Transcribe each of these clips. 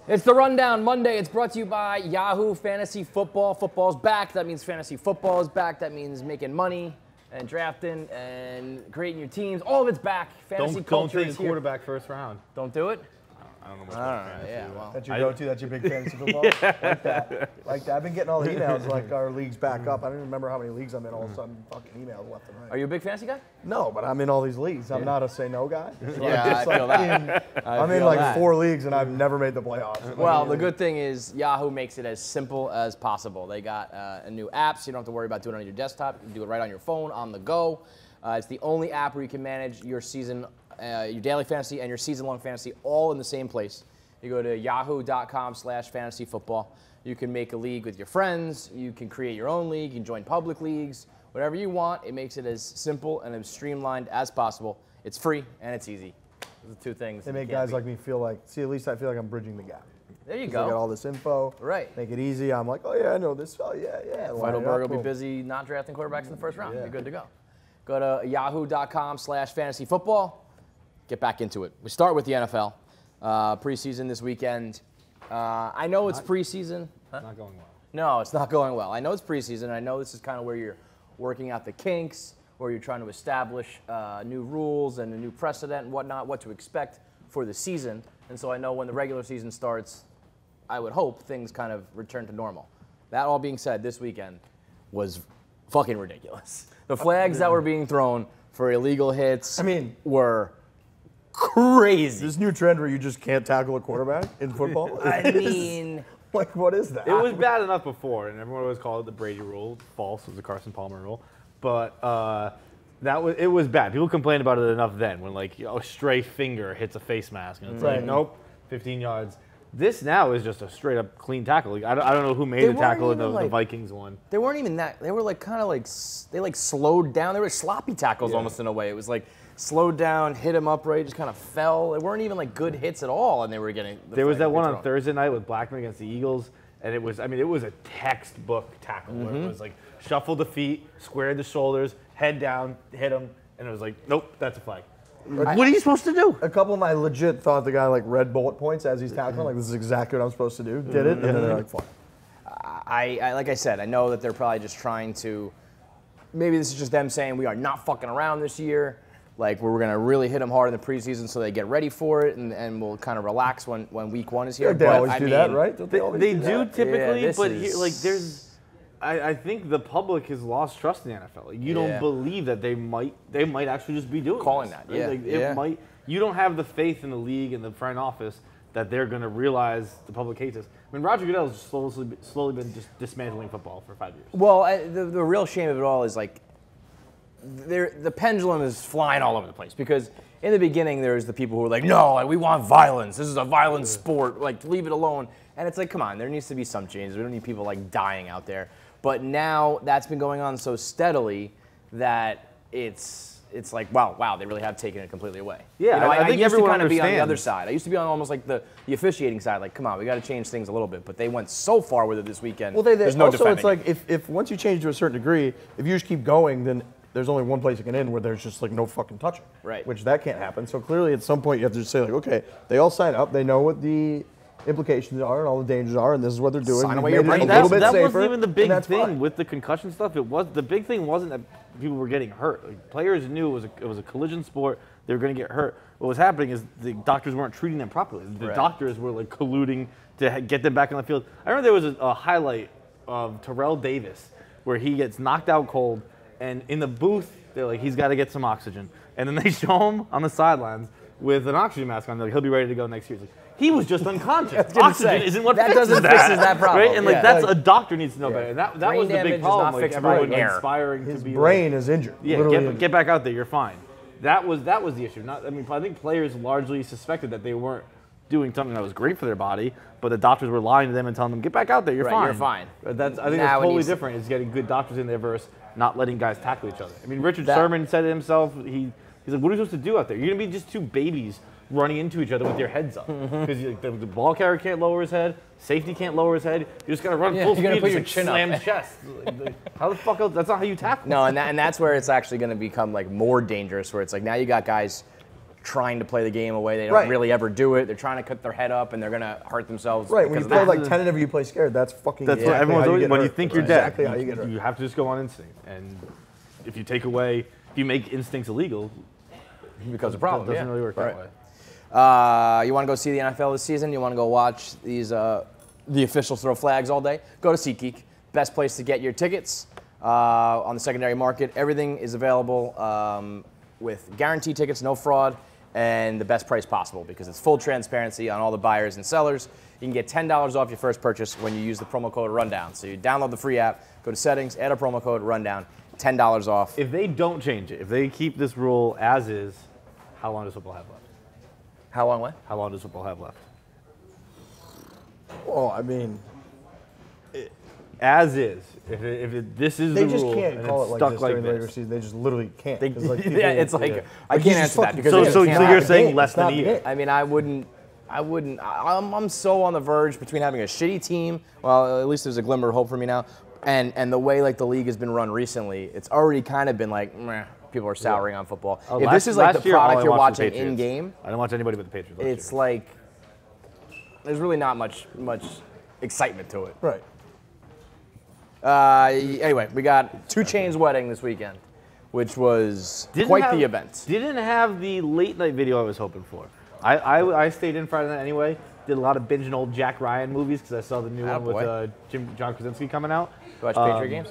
It's the Rundown Monday. It's brought to you by Yahoo Fantasy Football. Football's back. That means fantasy football is back. That means making money and drafting and creating your teams. All of it's back. Fantasy culture don't take a quarterback first round. Don't do it? I don't know much about fantasy. Well. That's your go-to? That's your big fantasy football? Yeah. Like that. I've been getting all the emails like our league's back up. I don't even remember how many leagues I'm in. All of a sudden, fucking emails left and right. Are you a big fantasy guy? No, but I'm in all these leagues. I'm not a say no guy. So Yeah, I feel that. I'm in like 4 leagues and I've never made the playoffs. Well, the good thing is Yahoo makes it as simple as possible. They got a new app, so you don't have to worry about doing it on your desktop. You can do it right on your phone, on the go. It's the only app where you can manage your season, your daily fantasy and your season-long fantasy all in the same place. You go to yahoo.com/fantasyfootball. You can make a league with your friends. You can create your own league. You can join public leagues. Whatever you want, it makes it as simple and as streamlined as possible. It's free and it's easy. Those are the two things. They make guys like me feel like, see, at least I feel like I'm bridging the gap. There you I go. got all this info. Right. Make it easy. I'm like, oh yeah, I know this. Oh yeah. Feitelberg will be busy not drafting quarterbacks in the first round. You're good to go. Go to yahoo.com/fantasyfootball. Get back into it. We start with the NFL. Preseason this weekend. I know it's preseason. Not going well. No, it's not going well. I know it's preseason. I know this is kind of where you're working out the kinks, where you're trying to establish new rules and a new precedent and whatnot, what to expect for the season. And so I know when the regular season starts, I would hope things kind of return to normal. That all being said, this weekend was fucking ridiculous. The flags that were being thrown for illegal hits were crazy. This new trend where you just can't tackle a quarterback in football? I mean, like, what is that? It was bad enough before, and everyone always called it the Brady rule. False. It was the Carson Palmer rule. But it was bad. People complained about it enough then when, like, a stray finger hits a face mask. And it's like, nope, 15 yards. This now is just a straight-up clean tackle. Like, I don't know who made the tackle in the Vikings one. They weren't even that. They were, like, kind of like, they, like, slowed down. They were sloppy tackles almost in a way. It was, like, slowed down, hit him upright, just kind of fell. They weren't even like good hits at all, and they were getting. There was that one on Thursday night with Blackman against the Eagles, and it was, it was a textbook tackle where it was like shuffle the feet, square the shoulders, head down, hit him, and it was like, nope, that's a flag. What are you supposed to do? A couple of my legit thought the guy like read bullet points as he's tackling, like this is exactly what I'm supposed to do. Did it, and then they're like, fuck. I like I said, I know that they're probably just trying to. Maybe this is just them saying we are not fucking around this year. Like, we're going to really hit them hard in the preseason so they get ready for it, and we'll kind of relax when week one is here. They always do that, right? They do typically, but I think the public has lost trust in the NFL. Like, you don't believe that they might actually just be doing that. Right? Like, you don't have the faith in the league and the front office that they're going to realize the public hates us. I mean, Roger Goodell's slowly been just dismantling football for 5 years. Well, the real shame of it all is, like, the pendulum is flying all over the place because in the beginning there's the people who were like, no, like, we want violence. This is a violent sport. Like, leave it alone. And it's like, come on, there needs to be some change. We don't need people like dying out there. But now that's been going on so steadily that it's like, wow, they really have taken it completely away. Yeah, you know, I think used everyone to kind of be on the understands. other side. I used to be on almost like the officiating side. Like, come on, we got to change things a little bit. But they went so far with it this weekend. Well, there's no also, defending. it's like if once you change to a certain degree, if you just keep going, then there's only one place you can end where there's just like no fucking touching. Right. Which that can't happen. So clearly at some point you have to just say like, okay, they all sign up, they know what the implications are and all the dangers are, and this is what they're doing. Sign away your brain. That safer, wasn't even the big thing fine. with the concussion stuff. The big thing wasn't that people were getting hurt. Like, players knew it was a collision sport. They were going to get hurt. What was happening is the doctors weren't treating them properly. The doctors were like colluding to get them back on the field. I remember there was a highlight of Terrell Davis where he gets knocked out cold, and in the booth they're like, he's got to get some oxygen, and then they show him on the sidelines with an oxygen mask on. They're like, he'll be ready to go next year. It's like, he was just unconscious. Oxygen isn't what fixes that problem. Right? And like that's a doctor needs to know better. And that was the big problem. Like everyone inspiring his to be brain is injured. Yeah, get back out there. You're fine. That was the issue. I think players largely suspected that they weren't doing something that was great for their body, but the doctors were lying to them and telling them, get back out there. You're fine. You're fine. I think that's totally different. Is getting good doctors in there versus not letting guys tackle each other. I mean, Richard Sherman said it himself. He's like, what are you supposed to do out there? You're going to be just two babies running into each other with your heads up. Because the ball carrier can't lower his head, safety can't lower his head. You just got to run full speed and your chin slam chest. How the fuck else? That's not how you tackle. No, and that's where it's actually going to become like more dangerous, where it's like now you got guys trying to play the game away. They don't really ever do it. They're trying to cut their head up, and they're going to hurt themselves. Right, when you play like tentative, you play scared. That's fucking That's what everyone's always, when you think you're dead, exactly how you get hurt. You have to just go on instinct. And if you take away, if you make instincts illegal, it becomes a problem. It doesn't really work that way. You want to go see the NFL this season? You want to go watch these the officials throw flags all day? Go to SeatGeek. Best place to get your tickets on the secondary market. Everything is available with guaranteed tickets, no fraud, and the best price possible because it's full transparency on all the buyers and sellers. You can get $10 off your first purchase when you use the promo code Rundown. So you download the free app, go to settings, add a promo code Rundown, $10 off. If they don't change it, if they keep this rule as is, how long does football have left? How long what? How long does football have left? Well, I mean, as is. This is they the just rule, can't and call it's it like stuck this like during the regular this. season. They just literally can't. They, 'cause, like, yeah, it's people- like I Like, can't you answer that just because fucking- they So can't you're have it. saying less than a It's not year? the I mean, I wouldn't. I'm so on the verge between having a shitty team. Well, at least there's a glimmer of hope for me now. And the way like the league has been run recently, it's already kind of been like, meh, people are souring on football. If this is like the product you're watching in game, I don't watch anybody but the Patriots. it's like there's really not much excitement to it. Right. Anyway, we got 2 Chainz wedding this weekend, which was quite the event. Didn't have the late night video I was hoping for. I stayed in Friday night anyway. Did a lot of binging old Jack Ryan movies because I saw the new one with John Krasinski coming out. You watch Patriot games?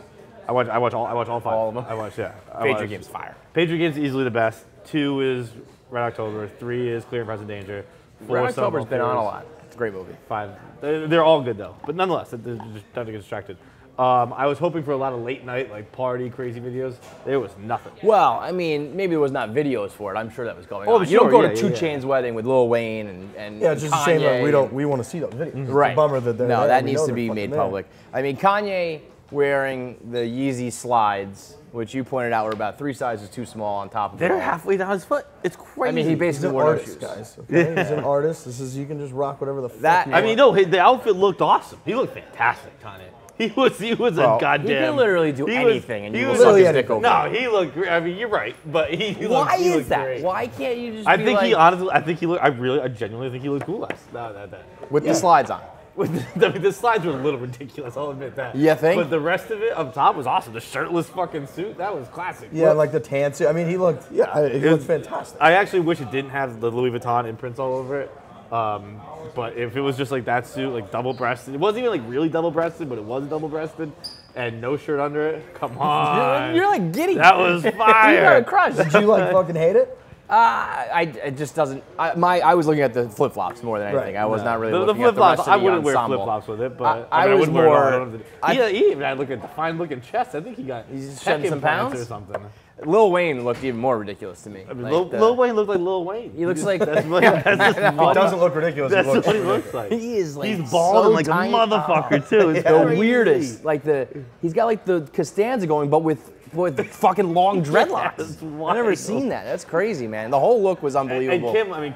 I watch all 5. All of them? I watch, yeah. Patriot games fire. Patriot games easily the best. 2 is Red October. 3 is Clear and Present Danger. 4 Red October's been on a lot. It's a great movie. 5. They're all good though, but nonetheless, they're just time to get distracted. I was hoping for a lot of late night, like party, crazy videos. There was nothing. Well, I mean, maybe it was not videos for it. I'm sure that was going Oh, on. sure, You don't go yeah, to 2 yeah. Chainz wedding with Lil Wayne and Yeah, it's just Kanye a shame that we want to see those videos. Right. It's a bummer that they're no, there. that We needs know to they're be fucking made there. public. I mean, Kanye wearing the Yeezy slides, which you pointed out were about 3 sizes too small on top of it. They're halfway down his foot. It's crazy. I mean, he He's basically an wore no artist, shoes. guys. Okay? He's an artist. You can just rock whatever the fuck That- you I want. mean, no, the outfit looked awesome. He looked fantastic, Kanye. He was a goddamn. He can literally do anything, and he you will was- suck his Literally dick over. No, he looked great. I mean, you're right, but he Why looked, he is looked that? great. Why can't you just I be think like, he honestly. I think he looked. I genuinely think he looked cool last. with the slides on? The slides were a little ridiculous. I'll admit that. You think? But the rest of it up top was awesome. The shirtless fucking suit, that was classic. Yeah, like the tan suit. I mean, he looked fantastic. I actually wish it didn't have the Louis Vuitton imprints all over it. But if it was just like that suit, like double-breasted, it wasn't even like really double-breasted, but it was double-breasted, and no shirt under it. Come on. You're like giddy. That was You got fire. a crush. Did you like fucking hate it? It just doesn't. I was looking at the flip flops more than anything. Right. I was not really The looking flip at the rest flops, of I the wouldn't wear ensemble. flip flops with it, but I mean, was wouldn't wear it all. more- I don't know. He even had looking at the fine looking chest. I think he got He's tech shedding some implants pounds? or something. Lil Wayne looked even more ridiculous to me. I mean, Like Lil Wayne looked like Lil Wayne. He looks like That's just It doesn't look ridiculous. That's it looks what he ridiculous. looks like. He is like He's bald so and like tiny. a motherfucker too. It's The crazy. weirdest. Like he's got like the Costanza going, but with fucking long dreadlocks. it's I've never wild. seen that. That's crazy, man. The whole look was unbelievable. And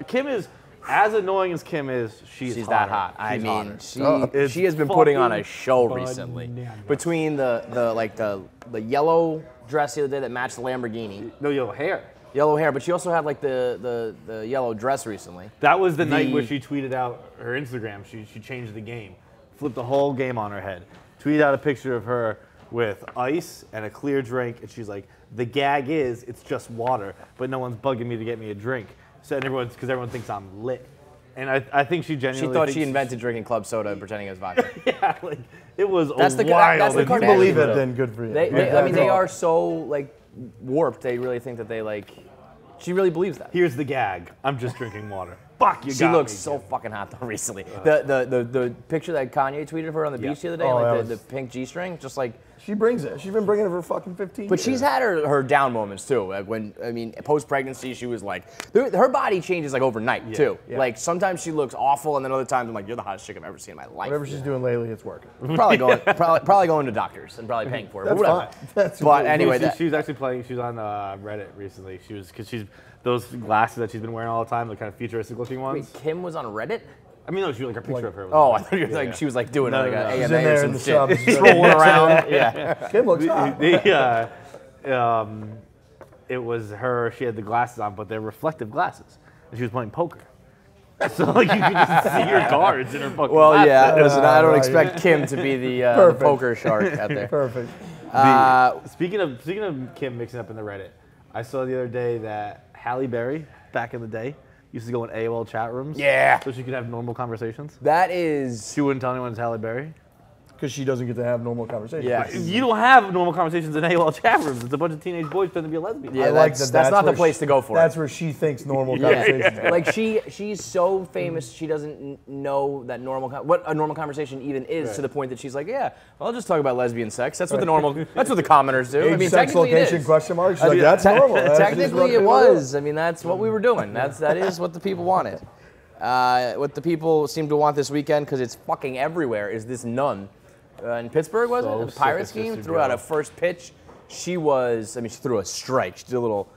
Kim is as annoying as Kim is. She's that hot. I She's mean, hotter. she has been putting on a fucking show recently. bananas. Between the yellow dress the other day that matched the Lamborghini, No yellow hair. yellow hair, but she also had like the yellow dress recently. That was the night where she tweeted out her Instagram. She changed the game, flipped the whole game on her head. Tweeted out a picture of her with ice and a clear drink, and she's like, "The gag is it's just water, but no one's bugging me to get me a drink." So because everyone thinks I'm lit, and I think she She genuinely. thought thinks she invented drinking club soda and pretending it was vodka. Yeah, like it was That's the- wild. that's the If you Kardashian believe it, though. then good for you. I mean, they are so like warped. They really think that they like. She really believes that. Here's the gag. I'm just drinking water. Fuck you. She got looks me, so Kim. fucking hot though recently. The picture that Kanye tweeted of her on the beach the other day, Oh, like that the was- pink G-string, just like. She brings it. She's been bringing it for fucking 15 But years. she's had her down moments too. Like post-pregnancy, she was like, her body changes like overnight too. yeah. Like sometimes she looks awful, and then other times I'm like, you're the hottest chick I've ever seen in my life. Whatever she's doing lately, it's working. Probably going to doctors and probably paying for it. That's but whatever. fine. That's But cool. anyway, She was actually playing. She was on Reddit recently. Because she's those glasses that she's been wearing all the time, the kind of futuristic looking ones. wait, Kim was on Reddit? I mean, no, she was like a picture of her. Oh, I thought you were Yeah, like yeah. she was like doing No, like no, no. an She's AMA in or there some in the shit, subs. strolling around. Yeah. Kim looks hot. it was her. She had the glasses on, but they're reflective glasses, and she was playing poker. So like you could just see your cards in her fucking glasses. Yeah. Listen, I don't expect Kim to be the poker shark out there. Perfect. Speaking of Kim mixing up in the Reddit, I saw the other day that Halle Berry, back in the day, used to go in AOL chat rooms. Yeah. So she could have normal conversations. That is. She wouldn't tell anyone it's Halle Berry. Because she doesn't get to have normal conversations. Yeah. You don't have normal conversations in AOL chat rooms. It's a bunch of teenage boys pretending to be a lesbian. Yeah, like that's not the place to go for That's it. where she thinks normal conversations are. Like she's so famous, she doesn't know that what a normal conversation even is, to the point that she's like, yeah, well, I'll just talk about lesbian sex. That's what the that's what the commenters do. Age, sex, location, question mark. She's like, that's normal. Technically, it was. I mean, that's what we were doing. That is what the people wanted. What the people seem to want this weekend, because it's fucking everywhere, is this nun. In Pittsburgh, was it? The Pirates game, threw out a first pitch. She threw a strike. She did a little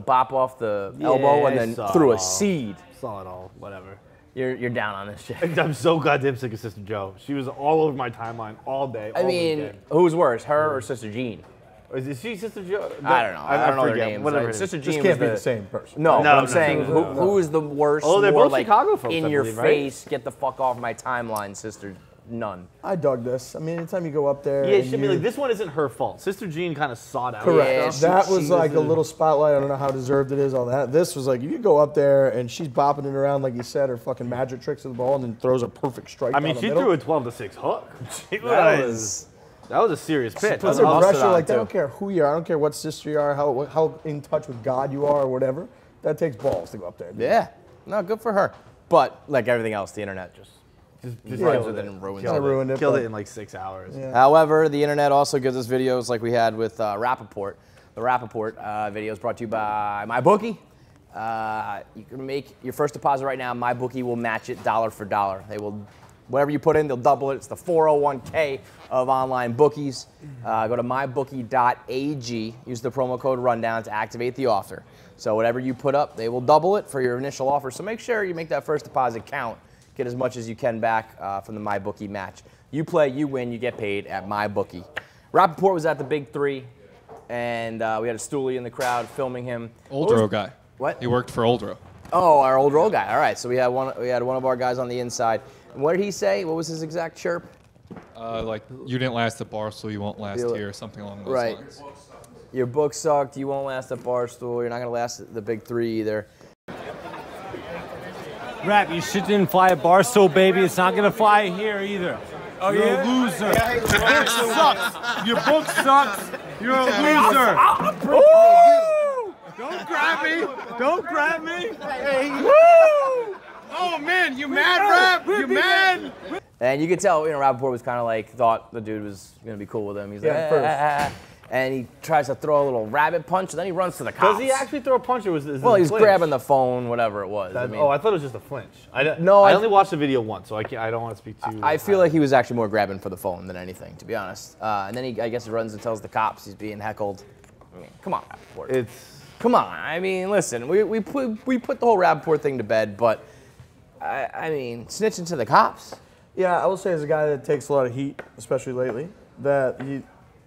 bop off the elbow and then threw a seed. Saw it all, whatever. You're down on this shit. I'm so goddamn sick of Sister Joe. She was all over my timeline all day. I mean, who's worse, her or Sister Jean? Is she Sister Joe? I don't know. I don't know their forget. names. Whatever. Sister Just Jean can't was be the same person. No, No, I'm no, saying no. who is the worst? Oh, they're more both like Chicago folks, in I your believe, right? face, get the fuck off my timeline, Sister None. I dug this. I mean, anytime you go up there. Yeah, and she be like, this one isn't her fault. Sister Jean kind of sought out. Correct. Yeah, that was like a little spotlight. I don't know how deserved it is, all that. This was like, you go up there and she's bopping it around, like you said, her fucking magic tricks to the ball, and then throws a perfect strike. I mean, she threw a 12-6 hook. That was a serious pitch. Puts her pressure like, I don't care who you are. I don't care what sister you are, how in touch with God you are or whatever. That takes balls to go up there. Yeah. No, good for her. But like everything else, the internet just runs with it and ruins it. Killed it in like 6 hours. Yeah. However, the internet also gives us videos like we had with Rappaport. The Rappaport video is brought to you by MyBookie. You can make your first deposit right now. MyBookie will match it dollar for dollar. They will, whatever you put in, they'll double it. It's the 401k of online bookies. Go to mybookie.ag. Use the promo code Rundown to activate the offer. So whatever you put up, they will double it for your initial offer. So make sure you make that first deposit count. Get as much as you can back from the MyBookie match. You play, you win, you get paid at MyBookie. Rappaport was at the Big Three, and we had a stoolie in the crowd filming him. Oldro guy. What? He worked for Oldro. Oh, our old roll guy. All right, so we had one of our guys on the inside. And what did he say? What was his exact chirp? Like, you didn't last at Barstool, you won't last here, or something along those Right. lines. Your book sucked. You won't last at Barstool. You're not going to last at the Big Three either. Rap, your shit didn't fly at Barstool, baby. It's not gonna fly here either. Oh, you're a loser. Your book sucks. Your book sucks. You're a loser. Don't grab me. Don't grab me. Woo! Oh man, you mad, Rap? You mad? And you could tell, Rappaport was kind of like, thought the dude was going to be cool with him. He's like, first. And he tries to throw a little rabbit punch, and then he runs to the cops. Does he actually throw a punch, or was this? Well, he's grabbing the phone, whatever it was. I thought it was just a flinch. I only watched the video once, so I don't want to speak too. I feel like he was actually more grabbing for the phone than anything, to be honest. And then I guess he runs and tells the cops he's being heckled. I mean, come on, Rappaport. Come on. I mean, listen, we put the whole Rappaport thing to bed, but I mean, snitching to the cops. Yeah, I will say as a guy that takes a lot of heat, especially lately, that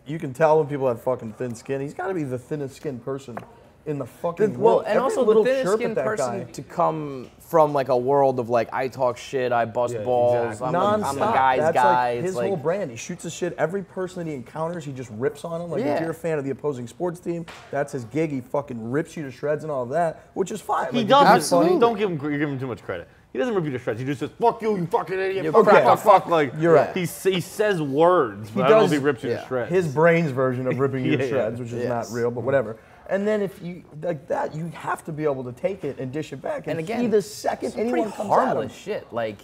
you can tell when people have fucking thin skin. He's got to be the thinnest skinned person in the fucking Well, world. and Every also the little thinnest chirp skinned at that person guy. to come from like a world of like, I talk shit, I bust balls, exactly. I'm a guy's That's guy. like his It's like, whole brand. He shoots his shit. Every person that he encounters, he just rips on him. Like Yeah. if you're a fan of the opposing sports team, that's his gig. He fucking rips you to shreds and all of that, which is fine. He Like, does. Absolutely. Don't give him. You're giving him too much credit. He doesn't rip you to shreds. He just says, "Fuck you, you fucking idiot." Fuck. Like You're right. He says words, but I don't know if he rips you to shreds. His brain's version of ripping you to Yeah, shreds, which is yes. not real, but whatever. And then if you like that, you have to be able to take it and dish it back. and again, he, the second some pretty anyone comes at him, harmless shit. Like,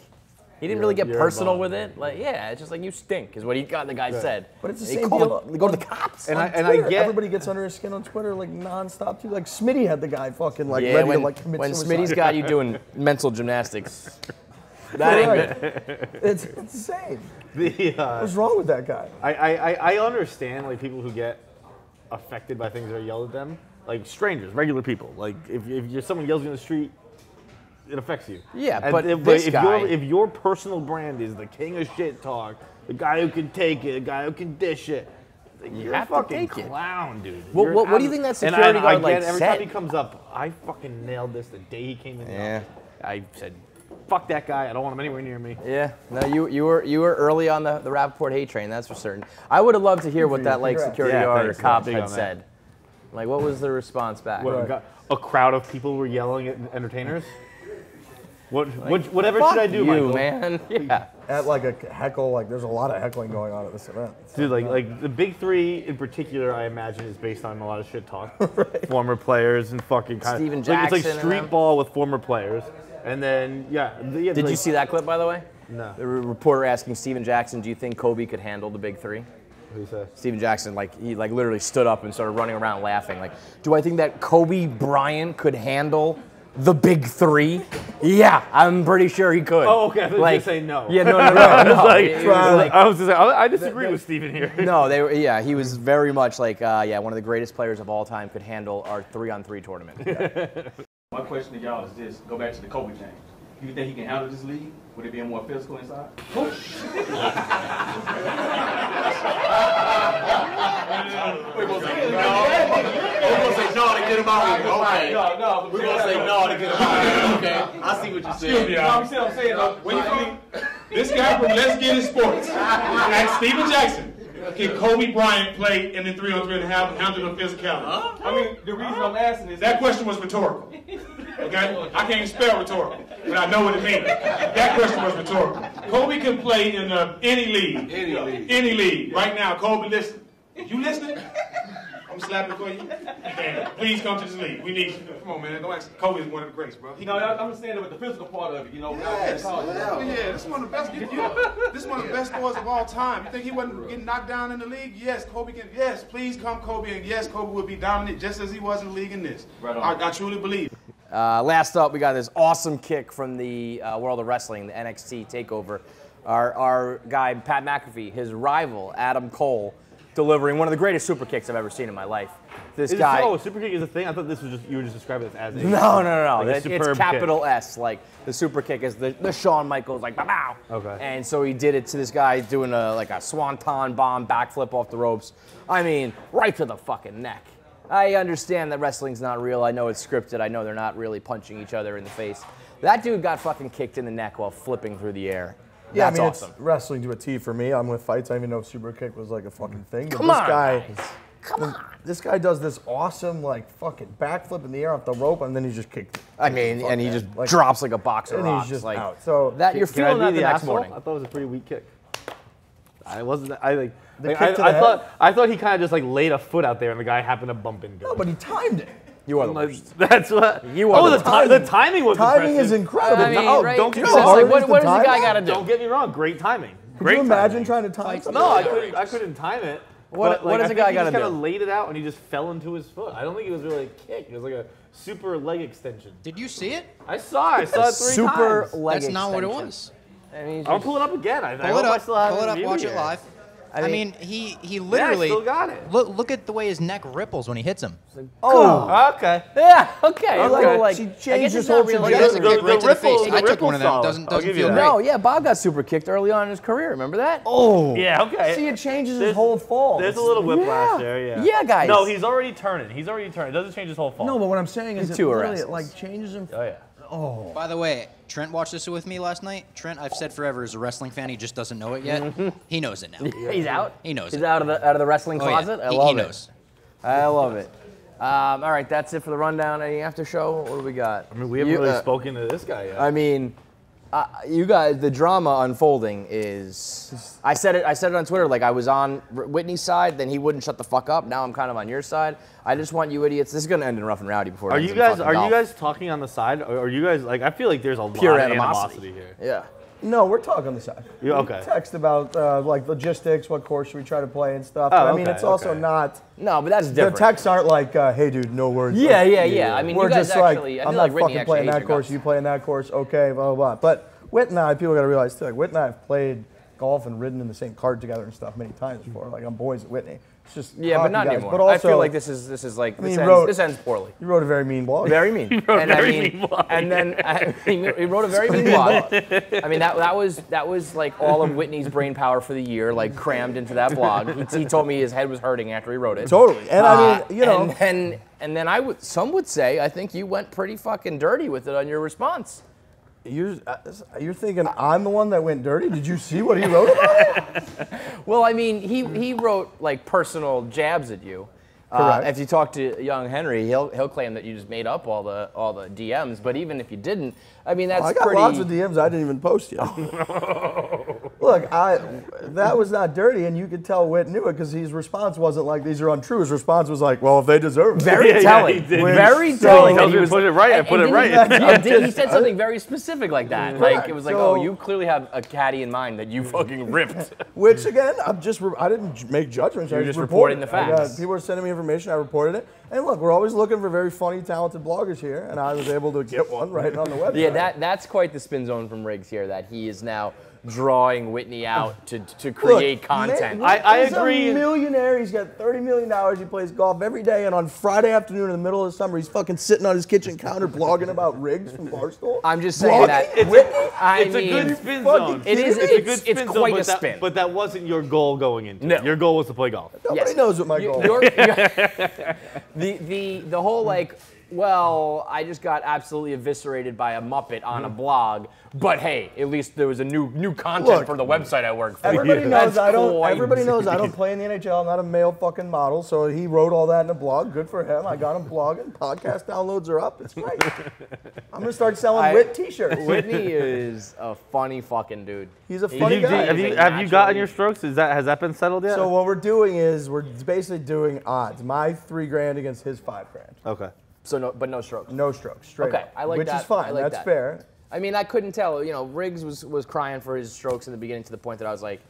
he didn't really get you're personal above with it. Like, yeah, it's just like, you stink, is what the guy said. But it's the They same called deal. him- Go to the cops. And on I Twitter, get- everybody gets under his skin on Twitter like nonstop too. Like Smitty had the guy fucking like yeah, ready when, to like commit when suicide. Smitty's got you doing mental gymnastics, that ain't good. It's insane. The, What's wrong with that guy? I understand like people who get affected by things that are yelled at them, like strangers, regular people. Like if someone yells at you in the street, it affects you. Yeah, And but if guy- if your personal brand is the king of shit talk, the guy who can take it, the guy who can dish it, You're a fucking clown, dude. What do you think that security guard like every said? time he comes up, I fucking nailed this the day he came in. Yeah. I said, fuck that guy. I don't want him anywhere near me. Yeah. No, you were early on the Rappaport hate train. That's for certain. I would have loved to hear what that like security guard or cop had said. Like, what was the response back? What, a crowd of people were yelling at entertainers. Whatever should I do, Michael? Man. Yeah. At like a heckle, like there's a lot of heckling going on at this event. Dude, like the big three in particular, I imagine is based on a lot of shit talk. Former players and fucking kind of. Steven Jackson. It's like street ball with former players, and then Did you see that clip, by the way? No. The reporter asking Steven Jackson, "Do you think Kobe could handle the big three?" What do you say? Steven Jackson, he literally stood up and started running around laughing. Like, do I think that Kobe Bryant could handle the big three? Yeah, I'm pretty sure he could. Oh, okay. I thought you were gonna say no. Yeah, no. I was just like, I disagree with Steven here. No, he was very much like, one of the greatest players of all time could handle our 3-on-3 tournament. Yeah. My question to y'all is this: go back to the Kobe James. Do you think he can handle this league? Would it be more physical inside? We're gonna say no. We're gonna say no to get him out of here. Okay. No. We're gonna say no to get him out of here. Okay. I see what you're saying. I'm saying though. When you think this guy from Let's Get It Sports and Steven Jackson, can Kobe Bryant play in the 3-on-3 and handle the physicality? I mean, the reason I'm asking is that question was rhetorical. Okay? I can't spell rhetorical, but I know what it means. That question was rhetorical. Kobe can play in any league. Any league. Right now, Kobe, listen. You listening? I'm slapping for you. And please come to this league. We need you. Come on, man. Don't ask. Kobe is one of the greats, bro. I'm just saying with the physical part of it, Yes. Yeah, this is one of the best. This is one of the best scores of all time. You think he wasn't getting knocked down in the league? Yes, Kobe can. Yes, please come, Kobe, and yes, Kobe will be dominant just as he was in the league in this. Right on. I truly believe. Last up, we got this awesome kick from the world of wrestling, the NXT takeover. Our guy Pat McAfee, his rival Adam Cole, delivering one of the greatest super kicks I've ever seen in my life. This guy. Oh, super kick is a thing. I thought this was you were just describing this as a. No. Like it's capital kick. S. Like the super kick is the Shawn Michaels like bow. Okay. And so he did it to this guy doing a swanton bomb backflip off the ropes. I mean, right to the fucking neck. I understand that wrestling's not real. I know it's scripted. I know they're not really punching each other in the face. That dude got fucking kicked in the neck while flipping through the air. Yeah, That's I mean, awesome. It's wrestling to a T for me. I'm with fights. I didn't even know super kick was like a fucking thing. But Come on, guys. This guy does this awesome fucking backflip in the air off the rope, and then he just kicks. And he just drops like a box of and rocks. he's just like, out. So that you're feeling that the next morning. I thought it was a pretty weak kick. I wasn't. I thought he kind of just laid a foot out there, and the guy happened to bump into it. No, but he timed it. You are the worst. That's what. The timing was timing impressive. is incredible. I mean, right? Don't get me wrong. What does the guy got to do? Don't get me wrong. Great timing. Could you imagine trying to time something? No, I couldn't time it. What does the guy got to do? He just kind of laid it out, and he just fell into his foot. I don't think it was really a kick. It was like a super leg extension. Did you see it? I saw it 3 times. Super leg That's not what it extension. was. I'll pull it up again. Pull it up. Watch it live. I mean, he literally. Yeah, I still got it. Look at the way his neck ripples when he hits him. Oh, okay. Yeah, okay. She changed his whole whole He does a trajectory. kick right to the face. I took ripple's one of them. solid. Doesn't I'll give you feel that. great. No, yeah, Bob got super kicked early on in his career. Remember that? Oh. Yeah, okay. See, it changes his whole fall. There's a little whiplash there, yeah. Yeah, guys. No, he's already turning. It doesn't change his whole fall. No, but what I'm saying is Two it arrests. changes him. Oh, yeah. Oh. By the way, Trent watched this with me last night. Trent, I've said forever, is a wrestling fan. He just doesn't know it yet. He knows it now. He's out? He knows He's it. out of the wrestling closet? Yeah. I love he it. knows. I love it. All right, that's it for the rundown. Any after show? What do we got? I mean, we haven't really spoken to this guy yet. I mean, you guys, the drama unfolding is. I said it on Twitter. Like I was on Whitney's side, then he wouldn't shut the fuck up. Now I'm kind of on your side. I just want you idiots. This is gonna end in rough and rowdy before. Are you guys talking on the side? Or are you guys I feel like there's a Pure lot of animosity here. Yeah. No, we're talking on the side. Yeah, okay. We text about logistics, what course should we try to play and stuff. Oh, But, I mean, okay, it's also not. No, but that's different. The texts aren't like, "Hey, dude, no words." Yeah. I mean, we're you guys just actually. like, I "I'm feel like not Whitney fucking actually playing hates that your course. guts. You playing that course? Okay, blah blah blah." But Whit and I, people got to realize too. Like Whit and I have played golf and ridden in the same cart together and stuff many times before. Like I'm boys at Whitney, It's just Yeah, but not guys. anymore. But also, I feel like this like I mean, this ends poorly. You wrote a very mean blog. Very mean. And then he wrote a very mean blog. I mean, that was like all of Whitney's brain power for the year, like crammed into that blog. He told me his head was hurting after he wrote it. Totally. And I mean, you know. And then some would say, I think you went pretty fucking dirty with it on your response. You're thinking I'm the one that went dirty? Did you see what he wrote about it? Well, I mean, he wrote like personal jabs at you. If you talk to young Henry, he'll claim that you just made up all the DMs. But even if you didn't, I mean, that's I got lots of DMs I didn't even post yet. Look, that was not dirty, and you could tell Whit knew it because his response wasn't like these are untrue. His response was like, well, if they deserve it. Very telling. Very telling. He was put it right. I put it right. He said something very specific like that. Like it was like, oh, you clearly have a caddy in mind that you fucking ripped. Which again, I didn't make judgments. You're just reporting the facts. People were sending me information. I reported it. And look, we're always looking for very funny, talented bloggers here, and I was able to get one right on the website. Yeah, that's quite the spin zone from Riggs here, that he is now drawing Whitney out to create content. I agree. He's a millionaire. He's got $30 million. He plays golf every day, and on Friday afternoon in the middle of the summer, he's fucking sitting on his kitchen counter blogging about Riggs from Barstool. I'm just saying that it's a good spin zone. It's quite a spin. But that wasn't your goal going into it. Your goal was to play golf. Nobody knows what my goal is. The whole like, well, I just got absolutely eviscerated by a Muppet on a blog, but hey, at least there was a new content for the website I work for. Everybody knows I don't play in the NHL. I'm not a male fucking model, so he wrote all that in a blog. Good for him. I got him blogging. Podcast downloads are up. It's great. I'm gonna start selling Whit t-shirts. Whitney is a funny fucking dude. He's a funny guy. Have you gotten your strokes? Has that been settled yet? So what we're doing is we're basically doing odds. My $3,000 against his $5,000. Okay. So but no strokes. No strokes. Straight. Okay, I like which that. Which is fine. That's fair. I mean, I couldn't tell. You know, Riggs was crying for his strokes in the beginning to the point that I was like,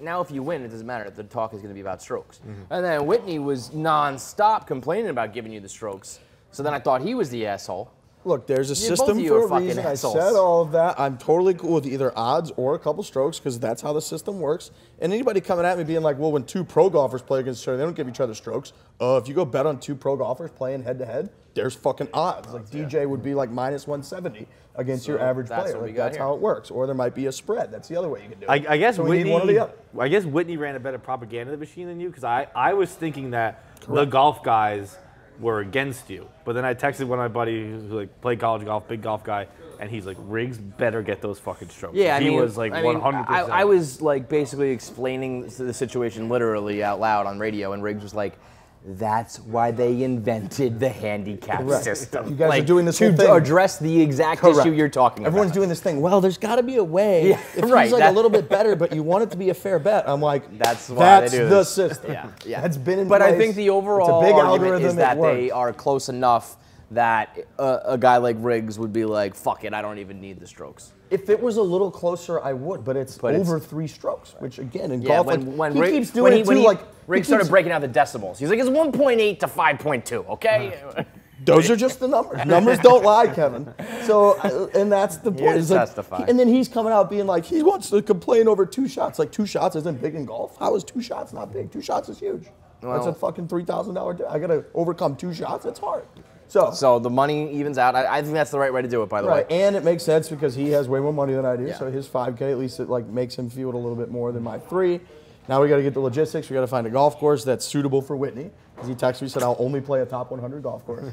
now if you win, it doesn't matter. The talk is going to be about strokes. And then Whitney was nonstop complaining about giving you the strokes. So then I thought he was the asshole. Look, there's a system for a reason. I said all of that. I'm totally cool with either odds or a couple strokes because that's how the system works. And anybody coming at me being like, well, when two pro golfers play against each other, they don't give each other strokes. If you go bet on two pro golfers playing head-to-head, there's fucking odds. Like DJ would be like minus 170 against your average player. Like that's how it works. Or there might be a spread. That's the other way you can do it. I guess so we need one or the other. I guess Whitney ran a better propaganda machine than you because I was thinking that the golf guys were against you. But then I texted one of my buddies who like played college golf, big golf guy, and he's like, Riggs better get those fucking strokes. Yeah, he was like 100%. I was like basically explaining the situation literally out loud on radio, and Riggs was like, that's why they invented the handicap system. You guys are doing this whole thing. To address the exact issue you're talking about. Everyone's doing this thing. Well, there's got to be a way. Yeah, if he's like a little bit better, but you want it to be a fair bet. I'm like, that's why that's they do the this. system. Yeah. That's been in place. place. But I think the overall big argument is that they are close enough that a guy like Riggs would be like, fuck it, I don't even need the strokes. If it was a little closer, I would, but it's over 3 strokes, which again, in golf, when he Riggs, keeps doing it too, like Riggs started breaking out the decibels. He's like, it's 1.8 to 5.2, okay? Those are just the numbers. Numbers don't lie, Kevin. So, and that's the point. It's like, and then he's coming out being like, he wants to complain over 2 shots. Like 2 shots isn't big in golf. How is 2 shots not big? 2 shots is huge. Well, that's a fucking $3,000 deal. I got to overcome 2 shots. That's hard. So the money evens out. I think that's the right way to do it, by the way. And it makes sense because he has way more money than I do. Yeah. So his $5K, at least it like makes him feel it a little bit more than my 3. Now we got to get the logistics. We got to find a golf course that's suitable for Whitney. Because he texted me, said I'll only play a top 100 golf course.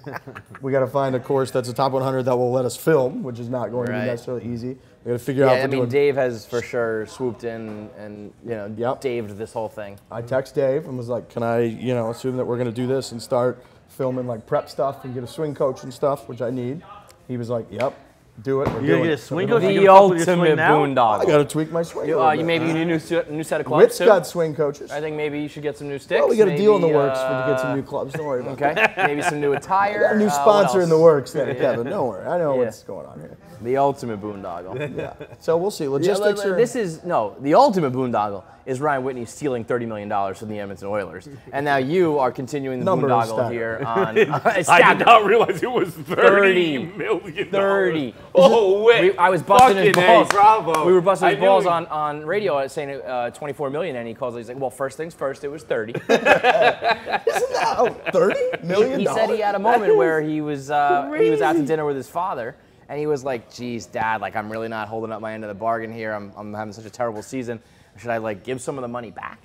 We got to find a course that's a top 100 that will let us film, which is not going to be necessarily easy. We got to figure out. I mean, Dave has for sure swooped in and Daved this whole thing. I text Dave and was like, can I assume that we're going to do this and start filming like prep stuff and get a swing coach and stuff, which I need. He was like, yep, do it. We're You're going to get a swing coach? The ultimate boondoggle. I got to tweak my swing. You maybe need a new set of clubs. Whit's got swing coaches. I think maybe you should get some new sticks. Well, we got a deal in the works to get some new clubs. Don't worry about that. Okay, maybe some new attire. We got a new sponsor in the works there, Kevin. Don't worry. I know what's going on here. The ultimate boondoggle. Yeah. So we'll see. Logistics are... The ultimate boondoggle is Ryan Whitney stealing $30 million from the Edmonton Oilers. And now you are continuing the boondoggle here on... I did not realize it was $30 million. 30. Oh, wait. I was busting his balls. Bravo. We were busting his balls on radio saying 24 million, and he calls. He's like, "Well, first things first. It was 30." Isn't that $30 million? He said he had a moment where he was out to dinner with his father, and he was like, "Geez, Dad, like I'm really not holding up my end of the bargain here. I'm having such a terrible season. Should I like give some of the money back?"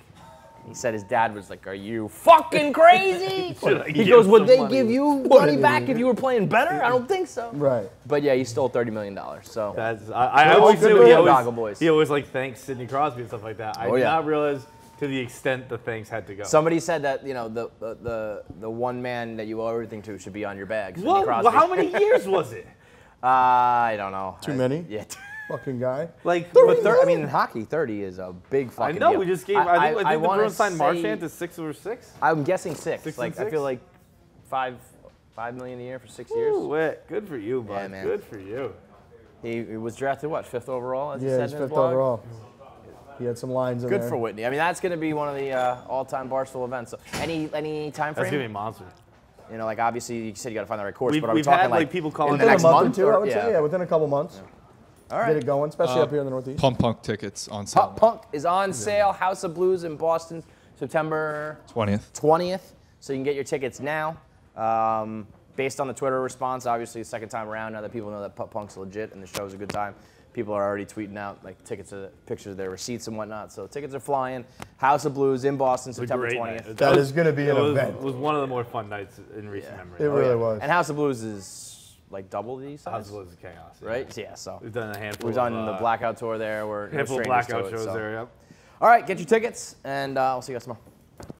He said his dad was like, "Are you fucking crazy?" He goes, "Would they give you money back if you were playing better? I don't think so." Right. But yeah, he stole $30 million. So that's I always knew he always like thanks Sidney Crosby and stuff like that. I did not realize to the extent the thanks had to go. Somebody said that the one man that you owe everything to should be on your bag. Well, how many years was it? I don't know. Too many? Yeah. Fucking guy. Like, I mean, in hocky, 30 is a big fucking deal. I know, we just gave, I think the Bruins signed Marchand to 6 or 6? I'm guessing 6. 6 like, 6? I feel like $5 million a year for 6 years. Wait, good for you, bud. Yeah, man. Good for you. He was drafted, what, 5th overall, as he yeah, said he's in his 5th blog? overall. He had some lines in there. there. Good for Whitney. I mean, that's going to be one of the all-time Barstool events. So any time frame? That's going to be a monster. You know, like, obviously, you said you got to find the right course, but we've talking had, like, people calling within a month or two, I would say. Yeah, within a couple months. Yeah. All right. Get it going, especially up here in the Northeast. Pump Punk tickets on sale. Punk is on sale. House of Blues in Boston, September 20th. So you can get your tickets now. Based on the Twitter response, obviously, the second time around, now that people know that Punk's legit and the show's a good time, people are already tweeting out like tickets, pictures of their receipts and whatnot. So tickets are flying. House of Blues in Boston, September 20th. That is going to be an event. It was one of the more fun nights in recent memory. It really was. And House of Blues is like double the size. House of Blues is chaos. Yeah. Right? Yeah, so. We've done a handful. We've done the Blackout tour there. We're handful of blackout shows there, yep. All right, get your tickets, and we'll see you guys tomorrow.